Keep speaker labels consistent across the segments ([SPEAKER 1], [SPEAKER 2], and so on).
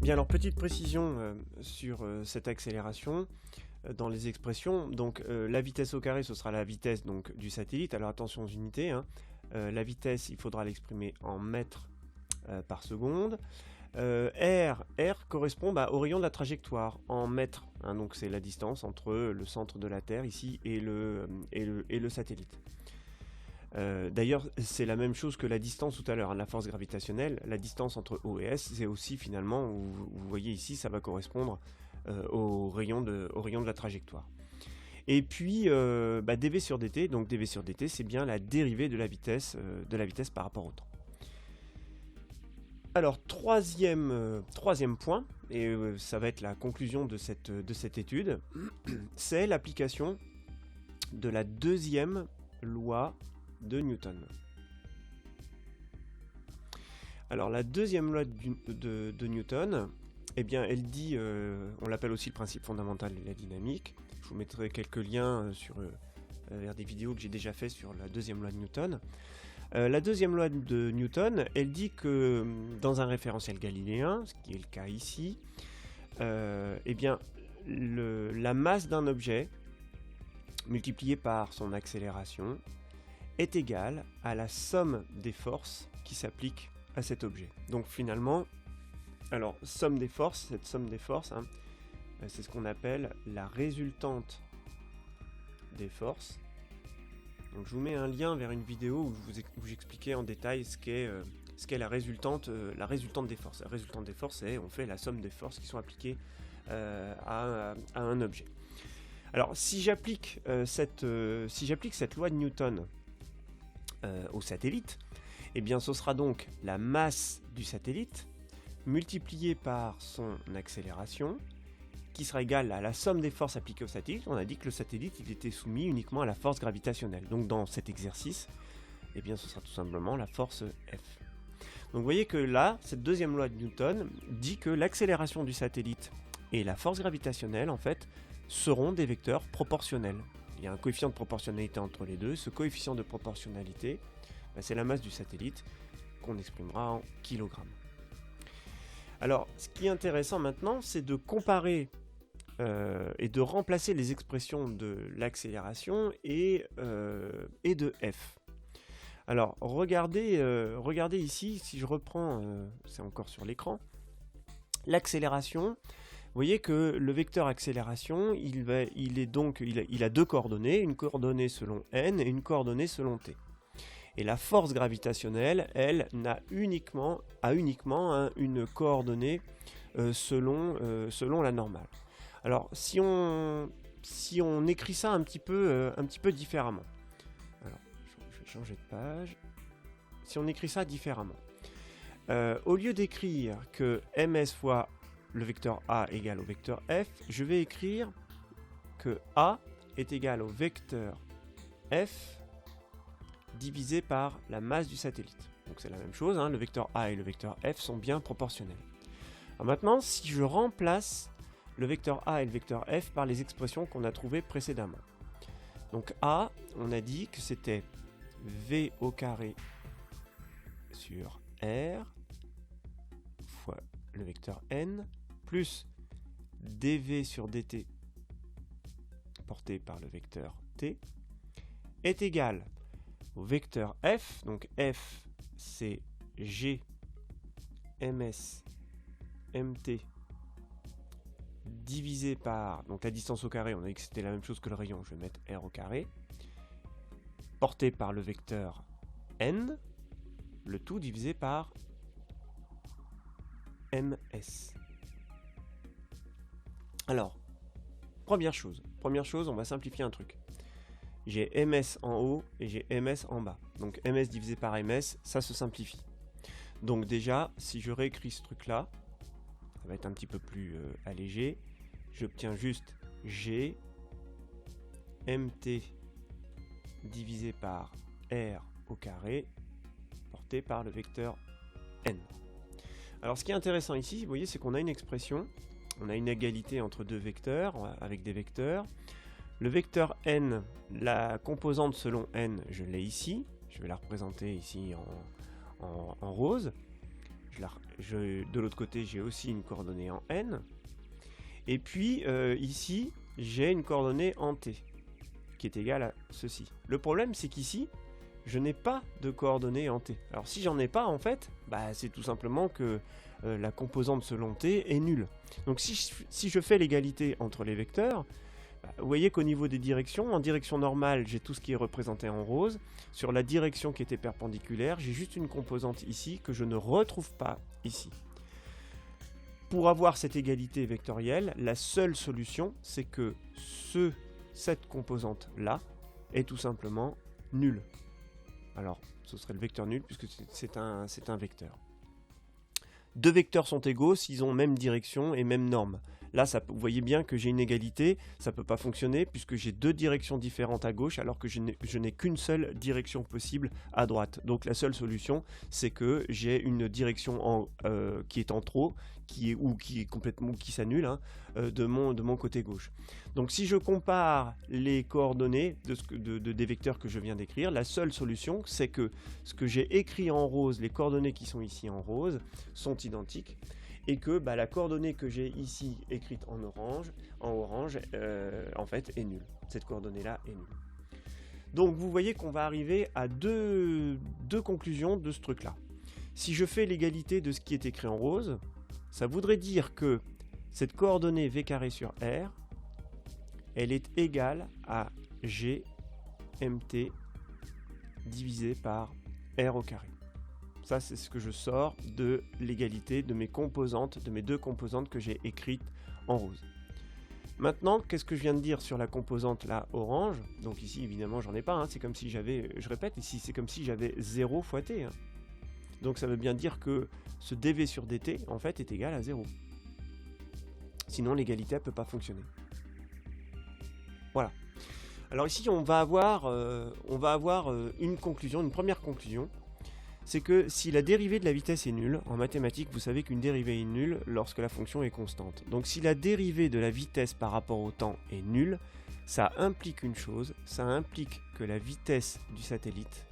[SPEAKER 1] Bien alors petite précision sur cette accélération dans les expressions. Donc la vitesse au carré ce sera la vitesse donc, du satellite. Alors attention aux unités. Hein. La vitesse il faudra l'exprimer en mètres par seconde. R correspond au rayon de la trajectoire en mètres. Hein, donc c'est la distance entre le centre de la Terre ici et le satellite. D'ailleurs, c'est la même chose que la distance tout à l'heure, hein, la force gravitationnelle. La distance entre O et S, c'est aussi finalement, vous voyez ici, ça va correspondre au rayon de la trajectoire. Et puis, dv sur dt, donc dv sur dt, c'est bien la dérivée de la vitesse par rapport au temps. Alors, troisième point, et ça va être la conclusion de cette étude, c'est l'application de la deuxième loi de Newton. Alors la deuxième loi de Newton, eh bien elle dit, on l'appelle aussi le principe fondamental de la dynamique. Je vous mettrai quelques liens vers des vidéos que j'ai déjà fait sur la deuxième loi de Newton. La deuxième loi de Newton, elle dit que dans un référentiel galiléen, ce qui est le cas ici, eh bien la masse d'un objet multipliée par son accélération est égale à la somme des forces qui s'appliquent à cet objet. Donc finalement, alors somme des forces, cette somme des forces, hein, c'est ce qu'on appelle la résultante des forces. Donc je vous mets un lien vers une vidéo où j'expliquais en détail ce qu'est la résultante des forces. La résultante des forces, c'est on fait la somme des forces qui sont appliquées à un objet. Alors si j'applique cette loi de Newton au satellite, eh bien ce sera donc la masse du satellite multipliée par son accélération qui sera égale à la somme des forces appliquées au satellite. On a dit que le satellite il était soumis uniquement à la force gravitationnelle. Donc dans cet exercice, eh bien ce sera tout simplement la force F. Donc vous voyez que là, cette deuxième loi de Newton dit que l'accélération du satellite et la force gravitationnelle en fait seront des vecteurs proportionnels. Il y a un coefficient de proportionnalité entre les deux. Ce coefficient de proportionnalité, c'est la masse du satellite qu'on exprimera en kilogrammes. Alors, ce qui est intéressant maintenant, c'est de comparer et de remplacer les expressions de l'accélération et de F. Alors, regardez ici, si je reprends, c'est encore sur l'écran, l'accélération. Vous voyez que le vecteur accélération, il a deux coordonnées, une coordonnée selon n et une coordonnée selon t. Et la force gravitationnelle, elle, a uniquement une coordonnée selon la normale. Alors, si on écrit ça un petit peu différemment. Alors, je vais changer de page. Si on écrit ça différemment. Au lieu d'écrire que ms fois le vecteur A égale au vecteur F, je vais écrire que A est égal au vecteur F divisé par la masse du satellite. Donc c'est la même chose, hein, le vecteur A et le vecteur F sont bien proportionnels. Alors maintenant, si je remplace le vecteur A et le vecteur F par les expressions qu'on a trouvées précédemment. Donc A, on a dit que c'était V au carré sur R fois le vecteur N plus dv sur dt porté par le vecteur t est égal au vecteur f, donc f c'est g ms mt divisé par, donc la distance au carré, on a dit que c'était la même chose que le rayon, je vais mettre r au carré, porté par le vecteur n, le tout divisé par ms. Alors, première chose, on va simplifier un truc. J'ai ms en haut et j'ai ms en bas. Donc ms divisé par ms, ça se simplifie. Donc déjà, si je réécris ce truc-là, ça va être un petit peu plus allégé. J'obtiens juste g mt divisé par r au carré, porté par le vecteur n. Alors ce qui est intéressant ici, vous voyez, c'est qu'on a une expression. On a une égalité entre deux vecteurs, avec des vecteurs. Le vecteur n, la composante selon n, je l'ai ici. Je vais la représenter ici en rose. de l'autre côté, j'ai aussi une coordonnée en n. Et puis, ici, j'ai une coordonnée en t, qui est égale à ceci. Le problème, c'est qu'ici, je n'ai pas de coordonnées en t. Alors, si j'en ai pas, en fait, c'est tout simplement que la composante selon t est nulle. Donc, si je fais l'égalité entre les vecteurs, vous voyez qu'au niveau des directions, en direction normale, j'ai tout ce qui est représenté en rose. Sur la direction qui était perpendiculaire, j'ai juste une composante ici que je ne retrouve pas ici. Pour avoir cette égalité vectorielle, la seule solution, c'est que cette composante-là est tout simplement nulle. Alors, ce serait le vecteur nul puisque c'est un vecteur. Deux vecteurs sont égaux s'ils ont même direction et même norme. Là, vous voyez bien que j'ai une égalité, ça ne peut pas fonctionner puisque j'ai deux directions différentes à gauche alors que je n'ai qu'une seule direction possible à droite. Donc la seule solution, c'est que j'ai une direction qui est en trop, qui s'annule de mon côté gauche. Donc si je compare les coordonnées des vecteurs que je viens d'écrire, la seule solution, c'est que ce que j'ai écrit en rose, les coordonnées qui sont ici en rose, sont identiques. Et que la coordonnée que j'ai ici écrite en orange, en fait, est nulle. Cette coordonnée-là est nulle. Donc vous voyez qu'on va arriver à deux conclusions de ce truc-là. Si je fais l'égalité de ce qui est écrit en rose, ça voudrait dire que cette coordonnée v carré sur r, elle est égale à g mt divisé par r au carré. Ça, c'est ce que je sors de l'égalité de mes deux composantes que j'ai écrites en rose. Maintenant, qu'est-ce que je viens de dire sur la composante là orange? Donc ici, évidemment, j'en ai pas. C'est comme si j'avais, je répète, ici, c'est comme si j'avais 0 fois t. Donc ça veut bien dire que ce dv sur dt, en fait, est égal à 0. Sinon, l'égalité, elle ne peut pas fonctionner. Voilà. Alors ici, on va avoir une conclusion, une première conclusion. C'est que si la dérivée de la vitesse est nulle, en mathématiques, vous savez qu'une dérivée est nulle lorsque la fonction est constante. Donc si la dérivée de la vitesse par rapport au temps est nulle, ça implique une chose, ça implique que la vitesse du satellite,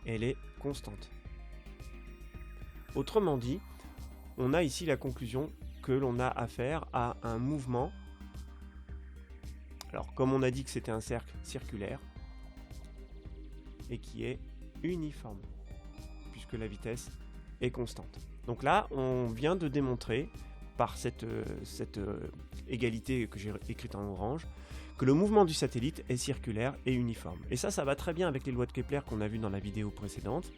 [SPEAKER 1] elle est constante. Autrement dit, on a ici la conclusion que l'on a affaire à un mouvement. Alors comme on a dit que c'était un cercle circulaire, et qui est uniforme, puisque la vitesse est constante. Donc là, on vient de démontrer, par cette égalité que j'ai écrite en orange, que le mouvement du satellite est circulaire et uniforme. Et ça va très bien avec les lois de Kepler qu'on a vues dans la vidéo précédente,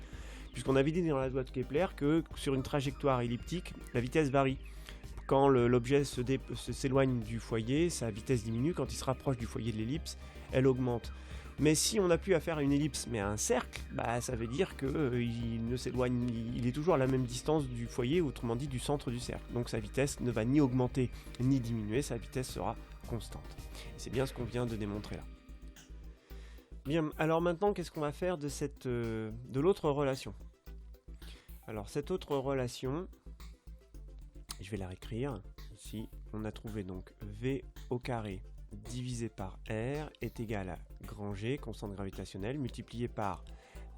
[SPEAKER 1] puisqu'on avait dit dans la loi de Kepler que sur une trajectoire elliptique, la vitesse varie. Quand l'objet s'éloigne du foyer, sa vitesse diminue. Quand il se rapproche du foyer de l'ellipse, elle augmente. Mais si on n'a plus affaire à une ellipse mais à un cercle, ça veut dire qu'il ne s'éloigne, il est toujours à la même distance du foyer, autrement dit du centre du cercle. Donc sa vitesse ne va ni augmenter ni diminuer, sa vitesse sera constante. Et c'est bien ce qu'on vient de démontrer là. Bien, alors maintenant qu'est-ce qu'on va faire de l'autre relation? Alors cette autre relation, je vais la réécrire. Ici, on a trouvé donc v au carré divisé par r est égal à grand G, constante gravitationnelle, multiplié par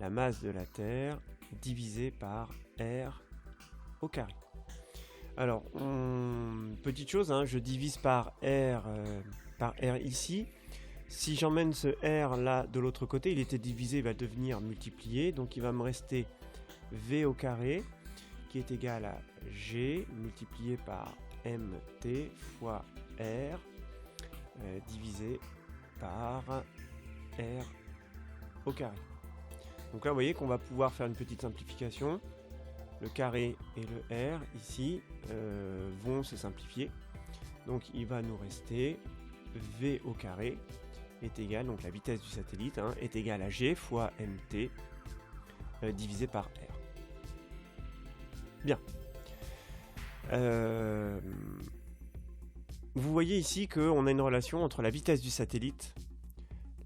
[SPEAKER 1] la masse de la Terre, divisé par r au carré. Alors, petite chose, je divise par r ici. Si j'emmène ce r là de l'autre côté, il était divisé, il va devenir multiplié, donc il va me rester v au carré, qui est égal à g multiplié par mt fois r, divisé par r au carré. Donc là, vous voyez qu'on va pouvoir faire une petite simplification. Le carré et le r, ici, vont se simplifier. Donc il va nous rester v au carré est égal, donc la vitesse du satellite, est égale à g fois mt divisé par r. Bien. Vous voyez ici qu'on a une relation entre la vitesse du satellite,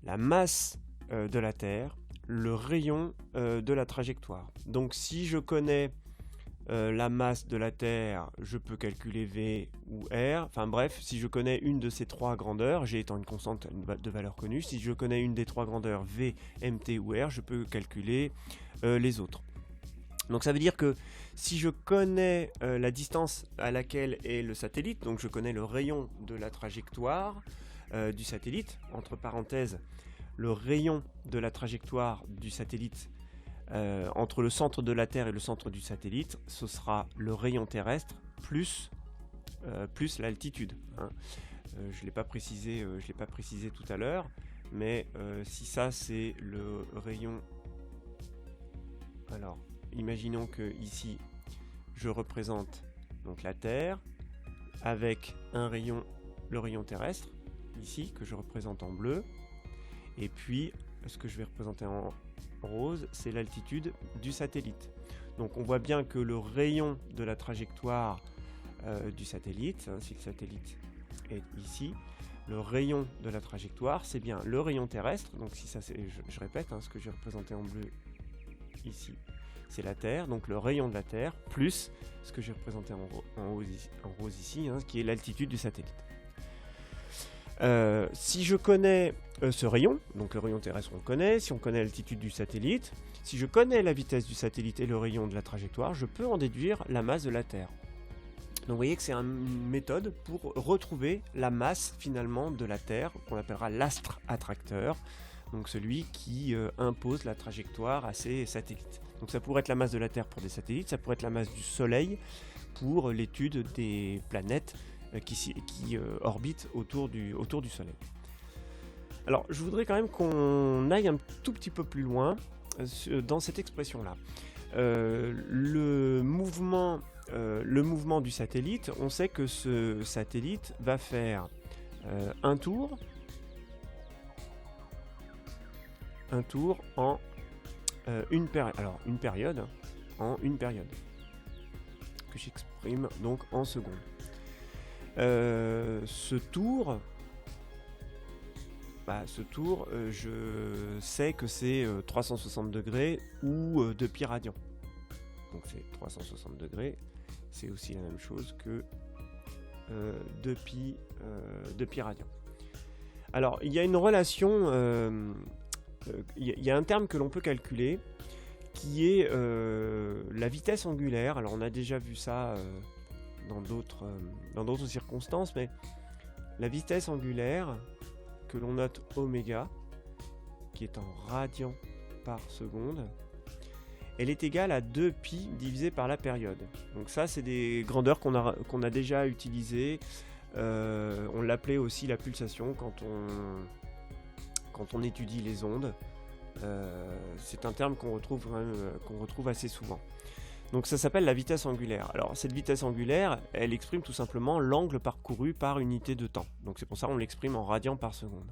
[SPEAKER 1] la masse de la Terre, le rayon de la trajectoire. Donc si je connais la masse de la Terre, je peux calculer V ou R. Enfin bref, si je connais une de ces trois grandeurs, G étant une constante de valeur connue, si je connais une des trois grandeurs V, MT ou R, je peux calculer les autres. Donc ça veut dire que si je connais la distance à laquelle est le satellite, donc je connais le rayon de la trajectoire du satellite, entre parenthèses, le rayon de la trajectoire du satellite entre le centre de la Terre et le centre du satellite, ce sera le rayon terrestre plus l'altitude. Hein. Je ne l'ai pas précisé tout à l'heure, mais si ça c'est le rayon... Alors, imaginons que ici, je représente donc la Terre avec le rayon terrestre, ici, que je représente en bleu, et puis ce que je vais représenter en rose, c'est l'altitude du satellite. Donc on voit bien que le rayon de la trajectoire du satellite, hein, si le satellite est ici, le rayon de la trajectoire, c'est bien le rayon terrestre. Donc si ça, je répète, hein, ce que j'ai représenté en bleu ici, c'est la Terre, donc le rayon de la Terre, plus ce que j'ai représenté en rose ici, hein, qui est l'altitude du satellite. Si je connais ce rayon, donc le rayon terrestre on le connaît, si on connaît l'altitude du satellite, si je connais la vitesse du satellite et le rayon de la trajectoire, je peux en déduire la masse de la Terre. Donc vous voyez que c'est une méthode pour retrouver la masse finalement de la Terre, qu'on appellera l'astre attracteur, donc celui qui impose la trajectoire à ses satellites. Donc ça pourrait être la masse de la Terre pour des satellites, ça pourrait être la masse du Soleil pour l'étude des planètes qui orbitent autour du Soleil. Alors je voudrais quand même qu'on aille un tout petit peu plus loin dans cette expression-là. Le mouvement du satellite, on sait que ce satellite va faire un tour en une période que j'exprime donc en secondes. Ce tour, je sais que c'est 360 degrés ou 2 pi radians. Donc c'est 360 degrés, c'est aussi la même chose que 2 pi radians. Alors il y a une relation, il y a un terme que l'on peut calculer qui est la vitesse angulaire. Alors on a déjà vu ça dans d'autres circonstances, mais la vitesse angulaire que l'on note oméga, qui est en radians par seconde, elle est égale à 2 pi divisé par la période. Donc ça, c'est des grandeurs qu'on a déjà utilisées. On l'appelait aussi la pulsation quand on étudie les ondes. C'est un terme qu'on retrouve assez souvent. Donc ça s'appelle la vitesse angulaire. Alors cette vitesse angulaire, elle exprime tout simplement l'angle parcouru par unité de temps. Donc c'est pour ça qu'on l'exprime en radians par seconde.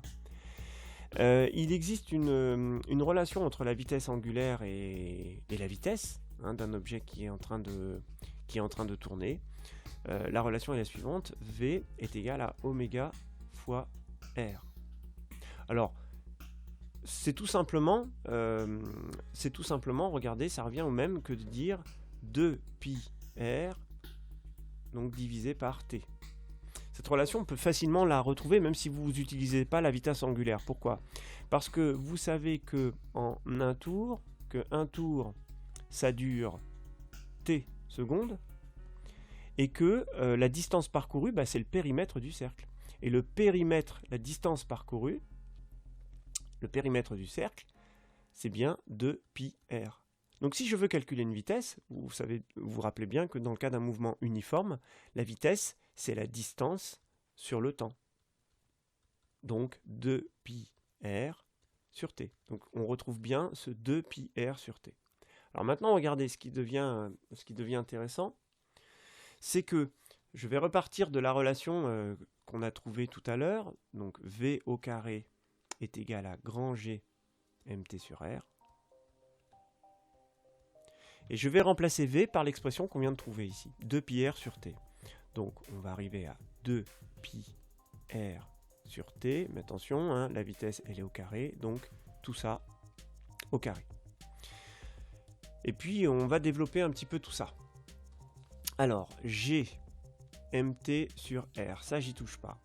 [SPEAKER 1] Il existe une relation entre la vitesse angulaire et la vitesse d'un objet qui est en train de tourner. La relation est la suivante: V est égal à oméga fois R. Alors c'est tout simplement, regardez, ça revient au même que de dire 2 pi r donc divisé par t. Cette relation, on peut facilement la retrouver même si vous n'utilisez pas la vitesse angulaire. Pourquoi ? Parce que vous savez que en un tour, ça dure t secondes, et que la distance parcourue, c'est le périmètre du cercle. Et le périmètre du cercle, c'est bien 2 pi r. Donc si je veux calculer une vitesse, vous vous rappelez bien que dans le cas d'un mouvement uniforme, la vitesse, c'est la distance sur le temps. Donc 2 pi r sur t. Donc on retrouve bien ce 2 pi r sur t. Alors maintenant, regardez, ce qui devient intéressant, c'est que je vais repartir de la relation qu'on a trouvée tout à l'heure. Donc v au carré est égal à grand G mt sur r. Et je vais remplacer V par l'expression qu'on vient de trouver ici, 2 pi r sur t. Donc on va arriver à 2 pi r sur t. Mais attention, la vitesse elle est au carré, donc tout ça au carré. Et puis on va développer un petit peu tout ça. Alors, G, MT sur R, ça j'y touche pas.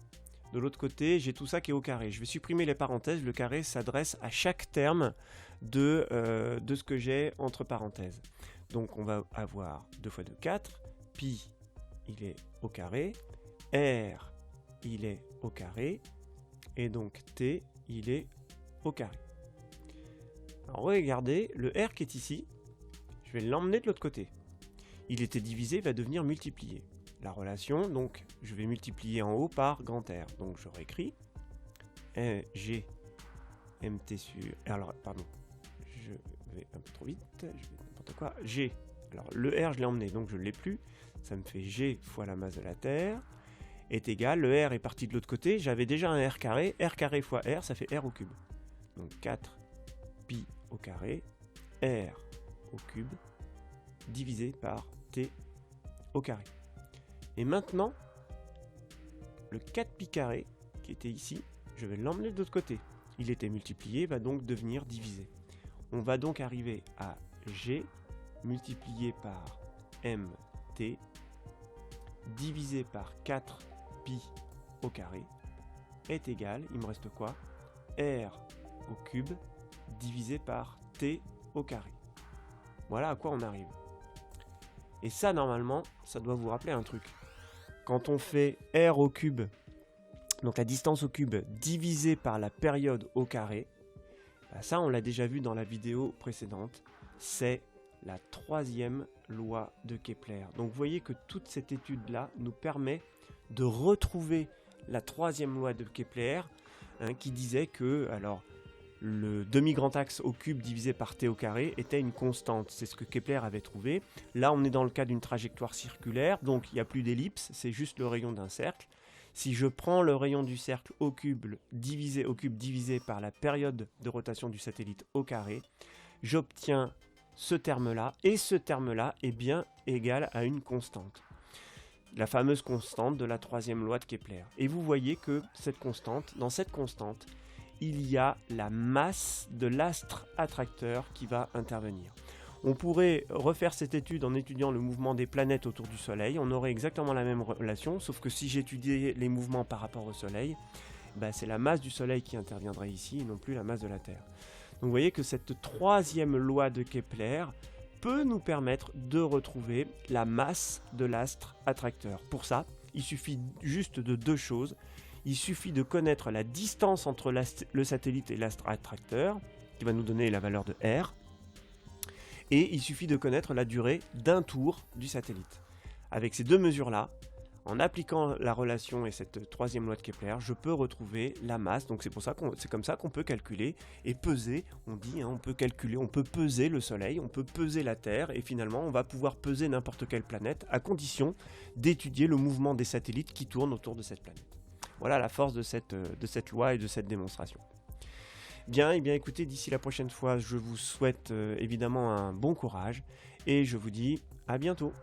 [SPEAKER 1] De l'autre côté, j'ai tout ça qui est au carré. Je vais supprimer les parenthèses. Le carré s'adresse à chaque terme de ce que j'ai entre parenthèses. Donc on va avoir 2 fois 2, 4. Pi, il est au carré. R, il est au carré. Et donc T, il est au carré. Alors regardez, le R qui est ici, je vais l'emmener de l'autre côté. Il était divisé, il va devenir multiplié. La relation, donc je vais multiplier en haut par grand R. Donc je réécris G MT sur... Alors, pardon, je vais un peu trop vite, je vais n'importe quoi. G, alors le R je l'ai emmené, donc je ne l'ai plus. Ça me fait G fois la masse de la Terre est égal, le R est parti de l'autre côté, j'avais déjà un R carré fois R, ça fait R au cube. Donc 4 pi au carré, R au cube, divisé par T au carré. Et maintenant, le 4 pi carré, qui était ici, je vais l'emmener de l'autre côté. Il était multiplié, va donc devenir divisé. On va donc arriver à G multiplié par MT divisé par 4 pi au carré est égal, il me reste quoi? R au cube divisé par T au carré. Voilà à quoi on arrive. Et ça, normalement, ça doit vous rappeler un truc. Quand on fait R au cube, donc la distance au cube divisée par la période au carré, bah ça on l'a déjà vu dans la vidéo précédente, c'est la troisième loi de Kepler. Donc vous voyez que toute cette étude-là nous permet de retrouver la troisième loi de Kepler, qui disait que le demi-grand axe au cube divisé par t au carré était une constante. C'est ce que Kepler avait trouvé. Là, on est dans le cas d'une trajectoire circulaire, donc il n'y a plus d'ellipse, c'est juste le rayon d'un cercle. Si je prends le rayon du cercle au cube divisé par la période de rotation du satellite au carré, j'obtiens ce terme-là, et ce terme-là est bien égal à une constante. La fameuse constante de la troisième loi de Kepler. Et vous voyez que dans cette constante, il y a la masse de l'astre attracteur qui va intervenir. On pourrait refaire cette étude en étudiant le mouvement des planètes autour du Soleil. On aurait exactement la même relation, sauf que si j'étudiais les mouvements par rapport au Soleil, c'est la masse du Soleil qui interviendrait ici et non plus la masse de la Terre. Donc vous voyez que cette troisième loi de Kepler peut nous permettre de retrouver la masse de l'astre attracteur. Pour ça, il suffit juste de 2 choses. Il suffit de connaître la distance entre le satellite et l'astre attracteur, qui va nous donner la valeur de R, et il suffit de connaître la durée d'un tour du satellite. Avec ces 2 mesures-là, en appliquant la relation et cette troisième loi de Kepler, je peux retrouver la masse. Donc c'est comme ça qu'on peut calculer et peser. On dit, on peut calculer, on peut peser le Soleil, on peut peser la Terre, et finalement on va pouvoir peser n'importe quelle planète à condition d'étudier le mouvement des satellites qui tournent autour de cette planète. Voilà la force de cette loi et de cette démonstration. Bien, écoutez, d'ici la prochaine fois, je vous souhaite évidemment un bon courage et je vous dis à bientôt.